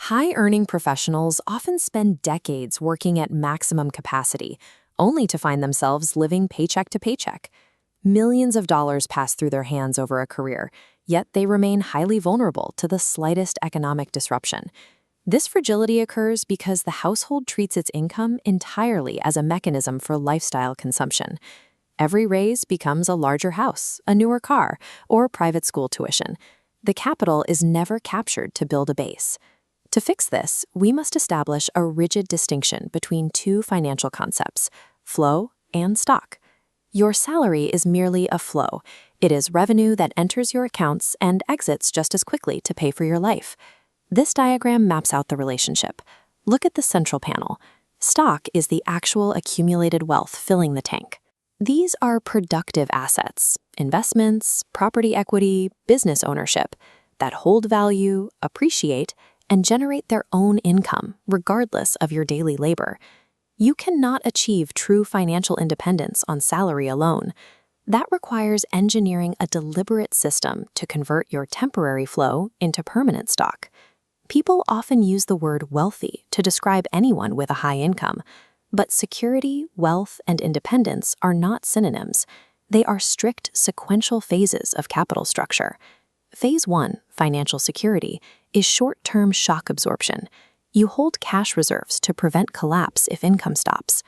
High-earning professionals often spend decades working at maximum capacity, only to find themselves living paycheck to paycheck. Millions of dollars pass through their hands over a career, yet they remain highly vulnerable to the slightest economic disruption. This fragility occurs because the household treats its income entirely as a mechanism for lifestyle consumption. Every raise becomes a larger house, a newer car, or private school tuition. The capital is never captured to build a base. To fix this, we must establish a rigid distinction between two financial concepts, flow and stock. Your salary is merely a flow. It is revenue that enters your accounts and exits just as quickly to pay for your life. This diagram maps out the relationship. Look at the central panel. Stock is the actual accumulated wealth filling the tank. These are productive assets, investments, property equity, business ownership, that hold value, appreciate, and generate their own income, regardless of your daily labor. You cannot achieve true financial independence on salary alone. That requires engineering a deliberate system to convert your temporary flow into permanent stock. People often use the word wealthy to describe anyone with a high income, but security, wealth, and independence are not synonyms. They are strict sequential phases of capital structure. Phase 1, financial security, is short-term shock absorption. You hold cash reserves to prevent collapse if income stops.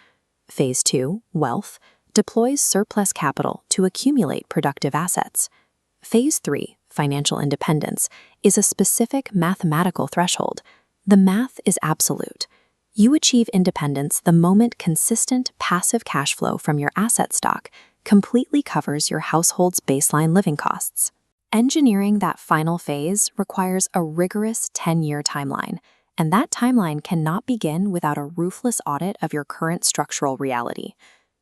Phase 2, wealth, deploys surplus capital to accumulate productive assets. Phase 3, financial independence, is a specific mathematical threshold. The math is absolute. You achieve independence the moment consistent passive cash flow from your asset stock completely covers your household's baseline living costs. Engineering that final phase requires a rigorous 10-year timeline, and that timeline cannot begin without a ruthless audit of your current structural reality.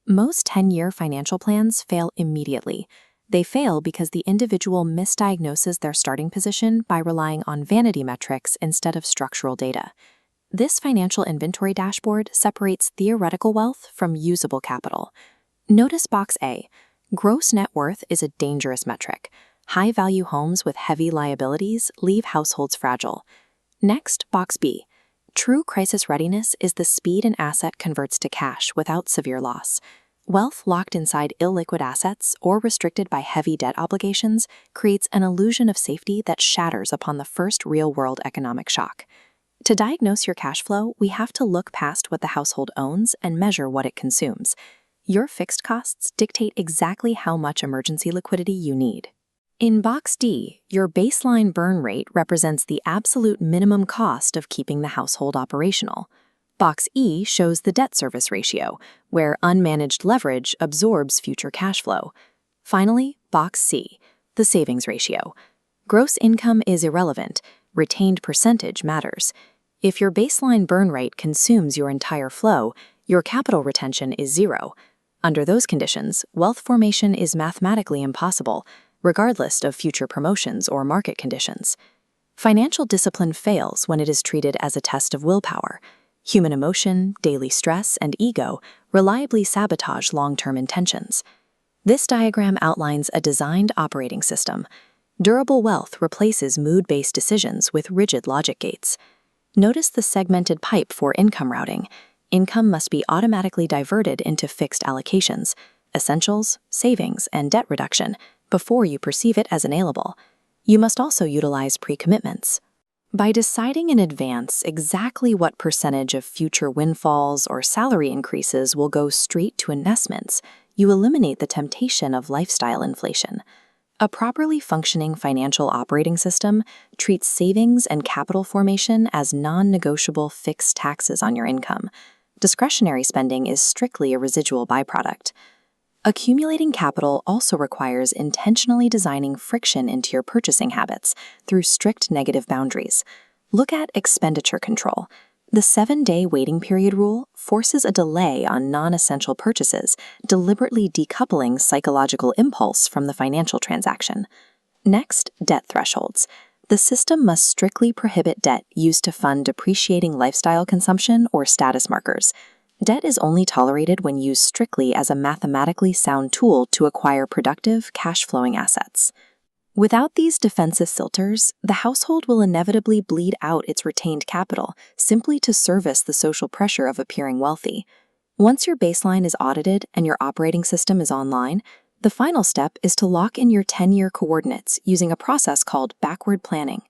Most 10-year financial plans fail immediately. They fail because the individual misdiagnoses their starting position by relying on vanity metrics instead of structural data. This financial inventory dashboard separates theoretical wealth from usable capital. Notice box A. Gross net worth is a dangerous metric. High-value homes with heavy liabilities leave households fragile. Next, box B. True crisis readiness is the speed an asset converts to cash without severe loss. Wealth locked inside illiquid assets or restricted by heavy debt obligations creates an illusion of safety that shatters upon the first real-world economic shock. To diagnose your cash flow, we have to look past what the household owns and measure what it consumes. Your fixed costs dictate exactly how much emergency liquidity you need. In box D, your baseline burn rate represents the absolute minimum cost of keeping the household operational. Box E shows the debt service ratio, where unmanaged leverage absorbs future cash flow. Finally, box C, the savings ratio. Gross income is irrelevant. Retained percentage matters. If your baseline burn rate consumes your entire flow, your capital retention is zero. Under those conditions, wealth formation is mathematically impossible, regardless of future promotions or market conditions. Financial discipline fails when it is treated as a test of willpower. Human emotion, daily stress, and ego reliably sabotage long-term intentions. This diagram outlines a designed operating system. Durable wealth replaces mood-based decisions with rigid logic gates. Notice the segmented pipe for income routing. Income must be automatically diverted into fixed allocations, essentials, savings, and debt reduction, before you perceive it as inalienable. You must also utilize pre-commitments. By deciding in advance exactly what percentage of future windfalls or salary increases will go straight to investments, you eliminate the temptation of lifestyle inflation. A properly functioning financial operating system treats savings and capital formation as non-negotiable fixed taxes on your income. Discretionary spending is strictly a residual byproduct. Accumulating capital also requires intentionally designing friction into your purchasing habits through strict negative boundaries. Look at expenditure control. The 7-day waiting period rule forces a delay on non-essential purchases, deliberately decoupling psychological impulse from the financial transaction. Next, debt thresholds. The system must strictly prohibit debt used to fund depreciating lifestyle consumption or status markers. Debt is only tolerated when used strictly as a mathematically sound tool to acquire productive, cash-flowing assets. Without these defensive filters, the household will inevitably bleed out its retained capital simply to service the social pressure of appearing wealthy. Once your baseline is audited and your operating system is online, the final step is to lock in your 10-year coordinates using a process called backward planning.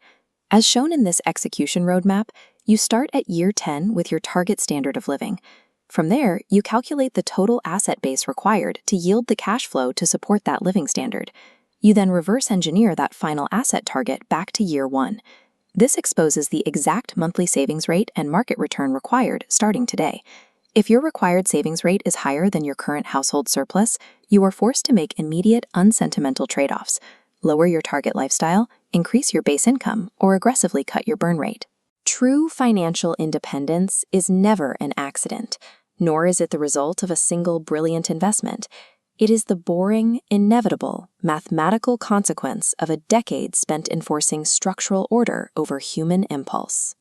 As shown in this execution roadmap, you start at year 10 with your target standard of living. From there, you calculate the total asset base required to yield the cash flow to support that living standard. You then reverse engineer that final asset target back to year 1. This exposes the exact monthly savings rate and market return required starting today. If your required savings rate is higher than your current household surplus, you are forced to make immediate, unsentimental trade-offs: lower your target lifestyle, increase your base income, or aggressively cut your burn rate. True financial independence is never an accident, nor is it the result of a single brilliant investment. It is the boring, inevitable, mathematical consequence of a decade spent enforcing structural order over human impulse.